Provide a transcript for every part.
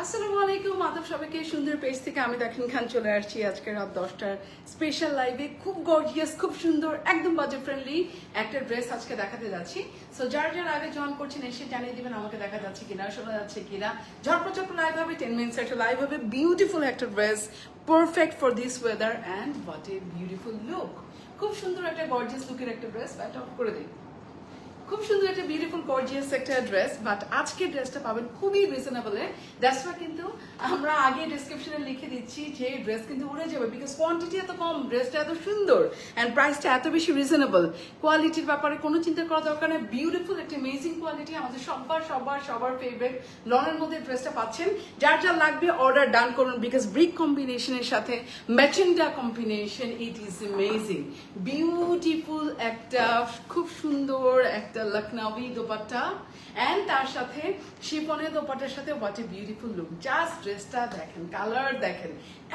আসসালামু আলাইকুম আদব সবাইকে সুন্দর পেজ থেকে আমি দাখিন খান চলে আসছি আজকে রাত 10টার স্পেশাল লাইভে খুব গর্জিয়াস খুব সুন্দর একদম বাজেট ফ্রেন্ডলি একটা ড্রেস আজকে দেখাতে যাচ্ছি সো যারা যারা আগে জয়েন করছেন এসে জানিয়ে দিবেন আমাকে দেখা যাচ্ছে কিনা শোনা যাচ্ছে কিনা ঝটপট লাইভ হবে 10 মিনিটস একটা লাইভ হবে বিউটিফুল একটা dress perfect for this weather and what a beautiful look খুব সুন্দর একটা গর্জিয়াস লুকের একটা ড্রেস ব্যাট অফ করে দিই খুব সুন্দর একটা বিউটিফুল গর্জিয়াস একটা ড্রেস বাট আজকে ড্রেসটা পাবেন খুবই রিজনেবলে দ্যাটস ওয়াই কিন্তু আমরা আগে ডেসক্রিপশনে লিখে দিচ্ছি যে ড্রেস কিন্তু উড়ে যাবে বিকজ কোয়ান্টিটি এত কম ড্রেসটা এত সুন্দর অ্যান্ড প্রাইসটা এত বেশি রিজনেবল কোয়ালিটির ব্যাপারে কোনো চিন্তা করা দরকার নেই বিউটিফুল একটা অ্যামেজিং কোয়ালিটি আমাদের সবার ফেভারিট লনের মধ্যে ড্রেসটা পাচ্ছেন যার যা লাগবে অর্ডার ডান করুন বিকজ ব্রিক কম্বিনেশনের সাথে magenta combination it is amazing beautiful একটা খুব সুন্দর একটা লখনউই দোপাট্টা এন্ড তার সাথে শিফনের দোপাট্টার সাথে what a beautiful look just ড্রেসটা দেখেন কালার দেখেন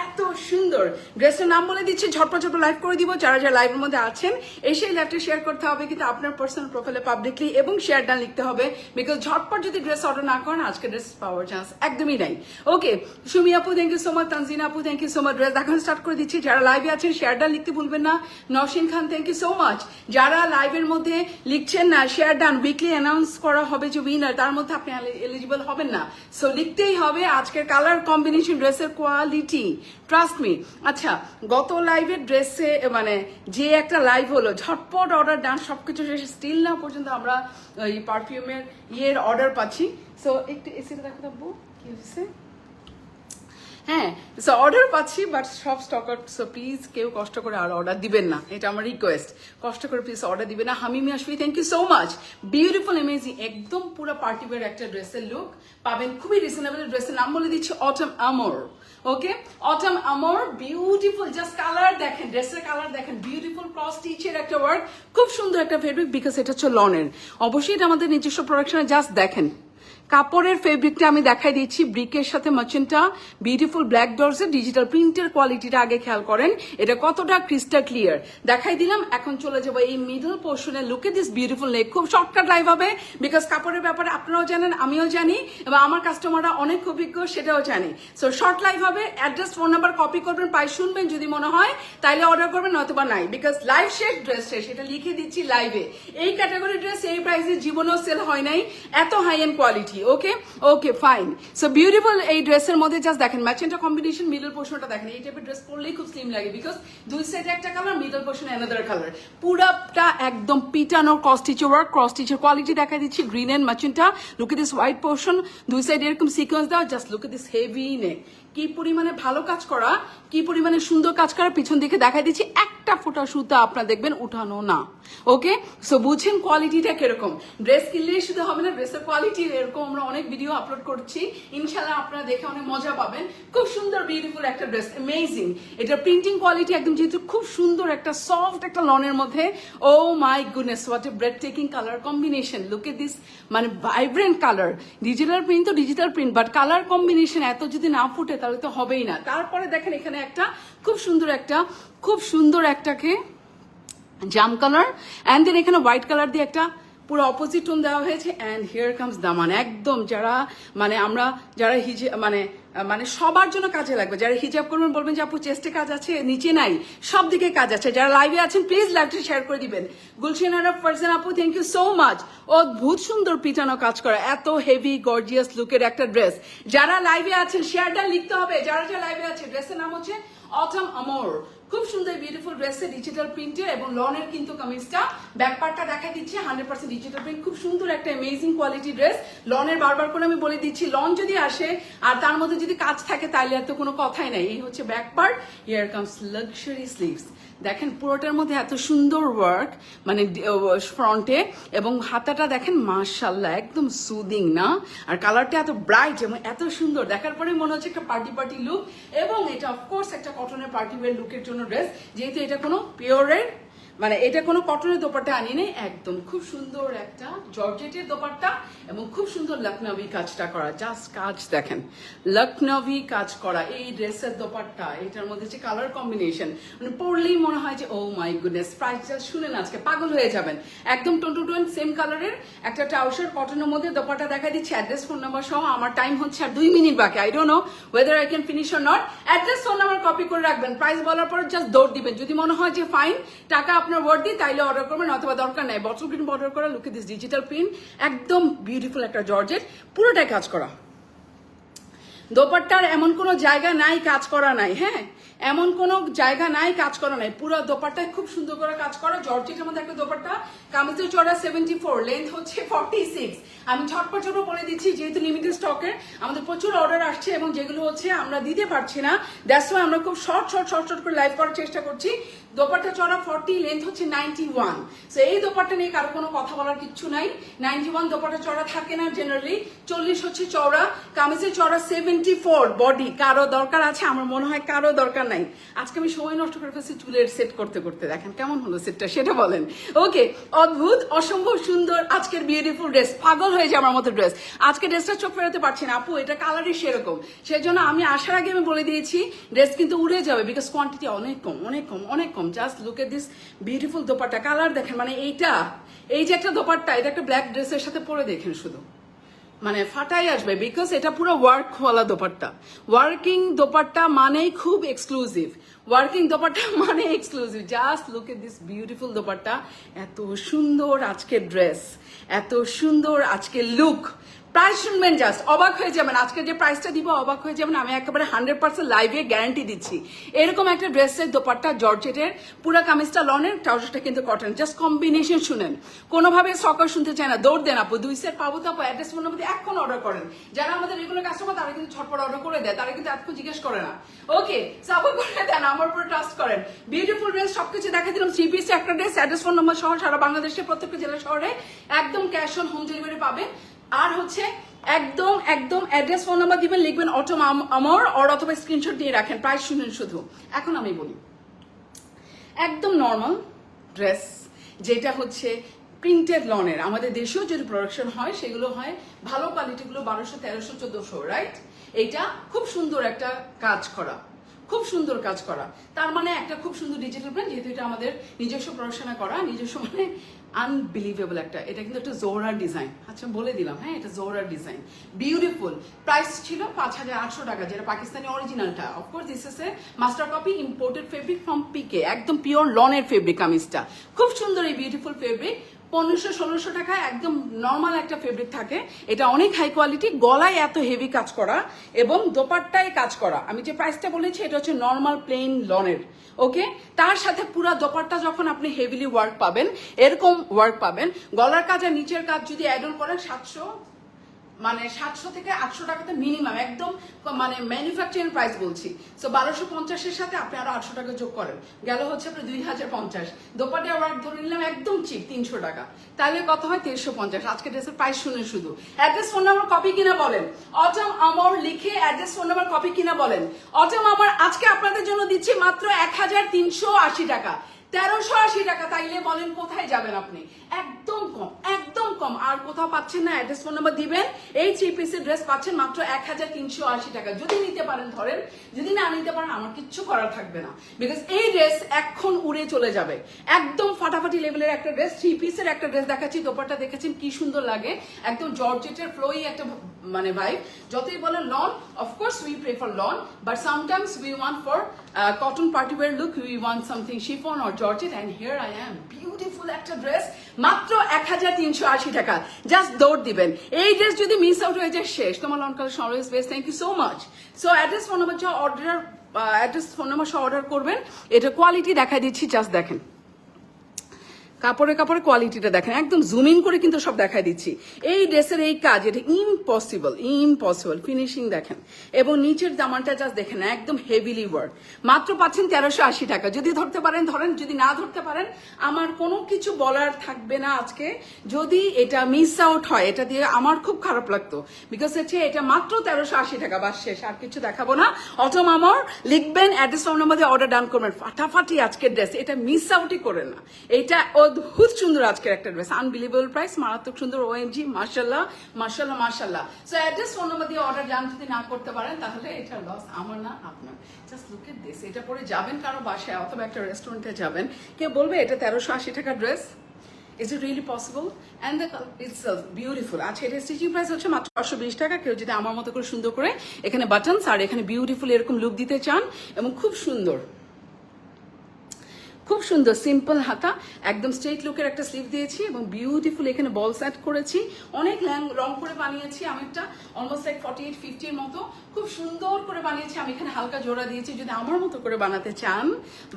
এত সুন্দর ড্রেসটার নাম বলে দিচ্ছি ঝটপট লাইভ করে দিব যারা যারা লাইভের মধ্যে আছেন এসেই লাইভটা শেয়ার করতে হবে কিন্তু আপনার পার্সোনাল প্রোফাইলে পাবলিকলি এবং শেয়ার ডান লিখতে হবে বিকজ ঝটপট যদি ড্রেস অর্ডার না করেন আজকে ড্রেস পাওয়ার চান্স একদমই নাই ওকে সুমি আপু thank you so much Tanjina আপু thank you so much dress দেখানো স্টার্ট করে দিচ্ছি যারা লাইভে আছেন শেয়ার ডান লিখতে ভুলবেন না নওশিন খান থ্যাংক ইউ সো মাচ যারা লাইভের মধ্যে লিখছেন না শেয়ার ডান উইকলি অ্যানাউন্স করা হবে যে উইনার তার মধ্যে আপনি এলিজিবল হবেন না সো লিখতেই হবে আজকের কালার কম্বিনেশন ড্রেসের কোয়ালিটি ট্রাস্ট মি আচ্ছা গত লাইভের ড্রেসে মানে যে একটা লাইভ হলো ঝটপট অর্ডার ডান সবকিছু শেষে স্টিল না পর্যন্ত আমরা এই পারফিউমের অর্ডার পাচ্ছি সো একটু এসিটা দেখো থাকবো কি হয়েছে হ্যাঁ সো অর্ডার পাচ্ছি বাট সব স্টক আউট সো প্লিজ কেউ কষ্ট করে আর অর্ডার দিবেন না এটা আমার রিকোয়েস্ট কষ্ট করে প্লিজ অর্ডার দিবেন না হামিমি আসবি thank you so much beautiful amazing একদম পুরো পার্টি ওয়্যার একটা ড্রেসের লুক পাবেন খুবই রিজনেবল ড্রেসের নাম বলে দিচ্ছি অটম আমর ওকে অটম আমর বিউটিফুল জাস্ট কালার দেখেন ড্রেসের কালার দেখেন বিউটিফুল ক্রস স্টিচের একটা ওয়ার্ক খুব সুন্দর একটা ফেব্রিক বিকজ এটা হচ্ছে লনের অবশ্যই এটা আমাদের নিজস্ব প্রোডাকশনে জাস্ট দেখেন কাপড়ের ফেব্রিকটা আমি দেখাই দিচ্ছি ব্রিকের সাথে মার্চেন্টা বিউটিফুল ব্ল্যাক ডটস এর ডিজিটাল প্রিন্টের কোয়ালিটিটা আগে খেয়াল করেন এটা কতটা ক্রিস্টাল ক্লিয়ার দেখাই দিলাম এখন চলে যাবো এই মিডল পোর্শনে look at this beautiful neck খুব শর্টকাট লাইভ হবে বিকজ কাপড়ের ব্যাপারে আপনারাও জানেন আমিও জানি এবং আমার কাস্টমাররা অনেক অভিজ্ঞ সেটাও জানি সো শর্ট লাইভ হবে অ্যাড্রেস ফোন নাম্বার কপি করবেন পাই শুনবেন যদি মনে হয় তাইলে অর্ডার করবেন নয়তোবা নাই বিকজ লাইভ শেষ ড্রেস শেষ এটা লিখে দিচ্ছি লাইভে এই ক্যাটাগরি ড্রেস এই প্রাইসে জীবনেও সেল হয় নাই এত high and quality okay okay fine so beautiful এই ড্রেসের মধ্যে জাস্ট দেখেন ম্যাচেন্টা কম্বিনেশন মিডল পোর্শনটা দেখেন এই টাইপের ড্রেস পরলেই খুব স্লিম লাগে বিকজ দুই সাইডে একটা colour middle portion another colour পুরাটা একদম পিটানোর ক্রস স্টিচের ওয়ার্ক ক্রস স্টিচের কোয়ালিটি দেখা দিচ্ছি green and magenta look at this white portion দুই সাইডে এরকম সিকোয়েন্স দাও just look at this heavy neck কি পরিমাণে ভালো কাজ করা কি পরিমাণে সুন্দর কাজ করা পিছন দিকে দেখা দিচ্ছি একটা ফোঁটা সুতা আপনারা দেখবেন উঠানো না ওকে সো বুঝছেন কোয়ালিটিটা কিরকম ড্রেস কিনলেই শুধু হবে না ড্রেসের কোয়ালিটি এরকম আমরা অনেক ভিডিও আপলোড করছি ইনশাল্লাহ আপনারা দেখে অনেক মজা পাবেন খুব সুন্দর বিউটিফুল একটা ড্রেস অ্যামেজিং এটা প্রিন্টিং কোয়ালিটি একদম যেহেতু খুব সুন্দর একটা সফট একটা লনের মধ্যে oh my goodness what a breathtaking colour combination look at this মানে ভাইব্রেন্ট কালার ডিজিটাল প্রিন্ট তো digital print but colour combination এত যদি না ফুটে তাহলে তো হবেই না তারপরে দেখেন এখানে একটা খুব সুন্দর একটাকে জাম কালার অ্যান্ড দেন এখানে হোয়াইট কালার দিয়ে একটা পুরো অপোজিট টোন দেওয়া হয়েছে অ্যান্ড হিয়ার কামস দামান একদম যারা মানে আমরা যারা মানে সবার জন্য কাজে লাগবে যারা হিজাব করবেন বলবেন যে আপু চেস্টে কাজ আছে নিচে নাই সব দিকে কাজ আছে যারা লাইভে আছেন প্লিজ লাইভটা শেয়ার করে দিবেন গুলশান আরব ফারজান আপু থ্যাংক ইউ সো মাচ অদ্ভুত সুন্দর পিটানো কাজ করা এত হেভি গর্জিয়াস লুকের একটা ড্রেস যারা লাইভে আছেন শেয়ারটা লিখতে হবে যারা লাইভে আছে ড্রেসের নাম হচ্ছে অটম আমর খুব সুন্দর বিউটিফুল ড্রেসে ডিজিটাল প্রিন্টের এবং লনের কিন্তু কামিজটা ব্যাকপার্টটা দেখা দিচ্ছে 100% ডিজিটাল প্রিন্ট খুব সুন্দর একটা অ্যামেজিং কোয়ালিটি ড্রেস লনের বারবার করে আমি বলে দিচ্ছি লন যদি আসে আর তার মধ্যে যদি কাজ থাকে তাহলে আর তো কোনো কথাই নাই এই হচ্ছে back part here comes luxury sleeves দেখেন পুরোটার মধ্যে এত সুন্দর ওয়ার্ক মানে ফ্রন্টে এবং হাতাটা দেখেন মাশাআল্লাহ একদম সুদিং না আর কালারটা এত ব্রাইট এবং এত সুন্দর দেখার পরে মনে হচ্ছে একটা পার্টি লুক এবং এটা অফকোর্স একটা কটনের পার্টি ওয়্যার লুকের জন্য ড্রেস যেহেতু এটা কোনো পিওরের মানে এটা কোনো কটনের দোপাট্টা আনি নেই, একদম খুব সুন্দর একটা জর্জেটের দোপাট্টা এবং খুব সুন্দর লখনভি কাজটা করা। জাস্ট কাজ দেখেন, লখনভি কাজ করা এই ড্রেসের দোপাট্টা, এটার মধ্যে যে কালার কম্বিনেশন মানে পরলেই মনে হয় যে ও মাই গুডনেস। প্রাইসটা শুনেন আজকে পাগল হয়ে যাবেন। একদম টোন টু টোন সেম কালারের একটা ট্রাউজার কটনের মধ্যে দোপাট্টা দেখা দিচ্ছি, অ্যাড্রেস ফোন নাম্বার সহ। আমার টাইম হচ্ছে আর 2 মিনিট বাকি। I don't know whether I can finish or not. Address phone number copy করে রাখবেন, প্রাইস বলার পর জাস্ট দৌড় দিবেন। যদি মনে হয় যে ফাইন টাকা আপনার ওয়ার্ড দিই তাইলে অর্ডার করবেন, অথবা দরকার নাই বটল প্রিন্ট অর্ডার করা। Look at this digital print, একদম বিউটিফুল একটা জর্জেট, পুরোটাই কাজ করা। দোপাট্টার এমন কোনো জায়গা নাই কাজ করা নাই, হ্যাঁ এমন কোনো জায়গা নাই কাজ করা নাই, পুরো দোপাট্টায় খুব সুন্দর করে কাজ করা। জর্জেটের মধ্যে একটা দোপাট্টা, কামিজের চড়া 74, লেন্থ হচ্ছে 46। আমি ঝটপট ছোট বলে দিচ্ছি যেহেতু লিমিটেড স্টকের আমাদের প্রচুর অর্ডার আসছে এবং যেগুলো হচ্ছে আমরা দিতে পারছি না, দ্যাটস ওয়াই আমরা খুব শর্ট করে লাইভ করার চেষ্টা করছি। দোপাট্টা চড়া 40, লেন্থ হচ্ছে 91। সো এই দোপাট্টা নিয়ে কারো কোনো কথা বলার কিচ্ছু নাই। 91 দোপাট্টা চড়া থাকে না জেনারেলি, 40 হচ্ছে চওড়া, কামিজের চড়া 74 বডি। কারো দরকার আছে? আমার মনে হয় কারো দরকার নাই। আজকে আমি সময় নষ্ট করে ফেলছি চুলের সেট করতে করতে, দেখেন কেমন হলো সেটটা সেটা বলেন। ওকে, অদ্ভুত অসম্ভব সুন্দর আজকের বিউটিফুল ড্রেস, পাগল হয়ে যায় আমার মতো ড্রেস। আজকে ড্রেসটা চোখ ফেরাতে পারছি না আপু, এটা কালারই সেরকম। সেই জন্য আমি আসার আগে আমি বলে দিয়েছি ড্রেস কিন্তু উড়ে যাবে, বিকজ কোয়ান্টিটি অনেক কম অনেক কম অনেক কম। Just look at this beautiful dupatta, colour দেখেন, মানে এইটা এই যে একটা দোপাট্টা, এটা একটা ব্ল্যাক ড্রেসের সাথে পরে দেখেন শুধু মানে ফাটাই আসবে, বিকজ এটা পুরো ওয়ার্কওয়ালা দোপাট্টা। ওয়ার্কিং দোপাট্টা মানেই খুব এক্সক্লুসিভ, ওয়ার্কিং দোপাট্টা মানে exclusive. Just look at this beautiful dupatta, এত সুন্দর আজকের ড্রেস, এত সুন্দর আজকের লুক। প্রাইস শুনবেন জাস্ট অবাক হয়ে যাবেন, আজকে যে প্রাইসটা দিব অবাক হয়ে যাবেন। আমি একেবারে 100% লাইভে গ্যারান্টি দিচ্ছি। এরকম একটা ড্রেসের দোপাট্টা জর্জেটের, পুরো কামিজটা লনের, ট্রাউজারটা কিন্তু কটন। জাস্ট কম্বিনেশন শুনেন, কোনোভাবে সকার শুনতে চায় না, দৌড় দেন আপু 2 সেট পাবো তো আপু, অ্যাড্রেস ফোন নাম্বার দিয়ে এখন অর্ডার করেন। যারা আমাদের রেগুলার কাস্টমার তারা কিন্তু ছটপট অর্ডার করে দেয়, তারা কিন্তু এতক্ষণ জিজ্ঞেস করে না। ওকে, সাপোর্ট করে দেন, আমার উপর ট্রাস্ট করেন। বিউটিফুল ড্রেস সবকিছু দেখা দিলাম, 3 পিস একটা ড্রেস, অ্যাড্রেস ফোন নাম্বার সহ সারা বাংলাদেশের প্রত্যেকটা জেলা শহরে একদম ক্যাশ অন হোম ডেলিভারি পাবেন। আর হচ্ছে একদম একদম অ্যাড্রেস ফোন নাম্বার দিবেন, লিখবেন অটোম আমার, অথবা স্ক্রিনশট দিয়ে রাখেন। প্রাইস শুনেন শুধু। এখন আমি বলি একদম নর্মাল ড্রেস যেটা হচ্ছে প্রিন্টেড লনের, আমাদের দেশেও যদি প্রোডাকশন হয় সেগুলো হয় ভালো কোয়ালিটিগুলো 1200, 1300, 1400, রাইট? এটা খুব সুন্দর একটা কাজ করা, খুব সুন্দর কাজ করা। তার মানে একটা খুব সুন্দর ডিজিটাল প্রিন্ট, যেহেতু এটা আমাদের নিজস্ব প্রোডাকশনে করা, নিজস্ব মানে আনবিলিভেবল একটা। এটা কিন্তু একটা জোহরার ডিজাইন, আচ্ছা বলে দিলাম, হ্যাঁ এটা জোহরার ডিজাইন, বিউটিফুল। প্রাইস ছিল 5800 টাকা, যেটা পাকিস্তানি অরিজিনালটা। Of course this is a master copy, imported fabric from PK, একদম পিওর লনের ফেব্রিক কামিজটা। খুব সুন্দর এই বিউটিফুল ফেব্রিক, 1500-1600 টাকা একদম নর্মাল একটা ফেব্রিক থাকে। এটা অনেক হাই কোয়ালিটি, গলায় এত হেভি কাজ করা এবং দোপাট্টায় কাজ করা। আমি যে প্রাইসটা বলেছি এটা হচ্ছে নর্মাল প্লেন লনের। ওকে, তার সাথে পুরো দোপাট্টা যখন আপনি হেভিলি ওয়ার্ক পাবেন, এরকম ওয়ার্ক পাবেন, গলার কাজ আর নিচের কাজ যদি অ্যাড অন করেন 700 থেকে 800 টাকাতে মিনিমাম, একদম মানে ম্যানুফ্যাকচারিং প্রাইস বলছি। সো 1250-এর সাথে আপনি আরো 800 টাকা যোগ করেন, গেল হচ্ছে আপনার 2050। দোপাট্টা ওয়ার্ক ধরে নিলাম একদম চিপ 300 টাকা, তাহলে কত হয় 1350। আজকে ড্রেসের প্রাইস শুনে শুধু অ্যাড্রেস ফোন নাম্বার কপি কিনা বলেন, অটম আমর লিখে অ্যাড্রেস ফোন নাম্বার কপি কিনা বলেন। অটম আমর আজকে আপনাদের জন্য দিচ্ছি মাত্র 1380 টাকা, 1380 টাকা। তাইলে বলেন কোথায় যাবেন আপনি? একদম কম, একদম কম, আর কোথাও পাচ্ছেন না। অ্যাড্রেস ফোন নাম্বার দিবেন, এই 3 পিসের ড্রেস পাচ্ছেন মাত্র 1380 টাকা। যদি নিতে পারেন ধরেন, যদি না নিতে পারেন আমার কিচ্ছু করার থাকবে না, বিকজ এই ড্রেস এখন উড়ে চলে যাবে। একদম ফাটাফাটি লেভেলের একটা ড্রেস, 3 পিসের একটা ড্রেস দেখাচ্ছি। দোপাট্টা দেখেছেন কি সুন্দর লাগে, একদম জর্জেটের ফ্লোই একটা মানে ভাই। যতই বলেন lawn, of course we prefer lawn, but sometimes we want for cotton party wear look, we want something chiffon or georgette, and here I am. Beautiful একটা ড্রেস মাত্র 1380 টাকা, জাস্ট দৌড় দিবেন। এই ড্রেস যদি মিস আউট হয়ে যায় শেষ। তোমার lawn collection always best, thank you so much. So address phone number যা অর্ডার, অ্যাড্রেস ফোন নাম্বার সহ অর্ডার করবেন। এটা কোয়ালিটি দেখাই দিচ্ছি, জাস্ট দেখেন কাপড়ে কাপড়ে কোয়ালিটিটা দেখেন, একদম জুম ইন করে কিন্তু সব দেখাই দিচ্ছি। এই ড্রেসের এই কাজ, এটা ইম্পসিবল ফিনিশিং দেখেন, এবং নিচের জামাটা জাস্ট দেখেন একদম হেভিলি ওয়ার্ক। মাত্র পাচ্ছেন 1380 টাকা। যদি ধরতে পারেন ধরেন, যদি না ধরতে পারেন আমার কোনো কিছু বলার থাকবে না আজকে। যদি এটা মিস আউট হয়, এটা দিয়ে আমার খুব খারাপ লাগতো, বিকজ হচ্ছে এটা মাত্র 1380 টাকা, বাস শেষ, আর কিছু দেখাবো না। অটো মামার লিখবেন, অ্যাড্রেস ফোন নাম্বার দিয়ে অর্ডার ডান করবেন, ফাটাফাটি আজকের ড্রেস, এটা মিস আউটই করে না। এটা অদ্ভুত সুন্দর আজকের একটা ড্রেস, আনবিলিভেবল প্রাইস, মারাত্মক সুন্দর, ওএমজি, মাশাল্লাহ মাশাল্লাহ মাশাল্লাহ। সো অ্যাড্রেস ফোন নাম্বার দিয়ে অর্ডার ডান যদি না করতে পারেন তাহলে এটা লস আমার না আপনার। জাস্ট লুক এট দিস, এটা পরে যাবেন কারো বাসায় অথবা একটা রেস্টুরেন্টে যাবেন, কে বলবে এটা 1380 টাকার dress? Is it really possible? And the color itself beautiful. আচ্ছা, এটা স্টিচিং প্রাইস হচ্ছে মাত্র 820 টাকা। কেউ যদি আমার মতো করে সুন্দর করে এখানে বাটনস আর এখানে বিউটিফুল এরকম লুক দিতে চান, এবং খুব সুন্দর সিম্পল হাতা, একদম স্ট্রেট লুকের একটা স্লিভ দিয়েছি, এবং বিউটিফুল এখানে বল সেট করেছি, অনেক রং করে বানিয়েছি। আমি একটা অলমোস্ট লাইক 48-50 এর মতো খুব সুন্দর করে বানিয়েছি। আমি এখানে হালকা জোড়া দিয়েছি। যদি আমার মতো করে বানাতে চান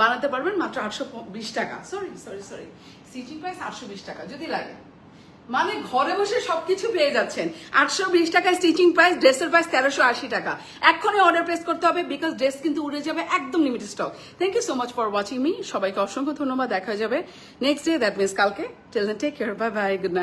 বানাতে পারবেন মাত্র 820 টাকা। সরি স্টিচিং প্রাইস 820 টাকা। যদি লাগে, মানে ঘরে বসে সবকিছু পেয়ে যাচ্ছেন 820 টাকায় স্টিচিং প্রাইস, ড্রেসের প্রাইস 1380 টাকা। এখনই অর্ডার প্লেস করতে হবে, বিকজ ড্রেস কিন্তু উড়ে যাবে, একদম limited stock. Thank you so much for watching me. সবাইকে অসংখ্য ধন্যবাদ। দেখা যাবে নেক্সট ডে, দ্যাট মিনস কালকে। Till then take care, bye bye, good night.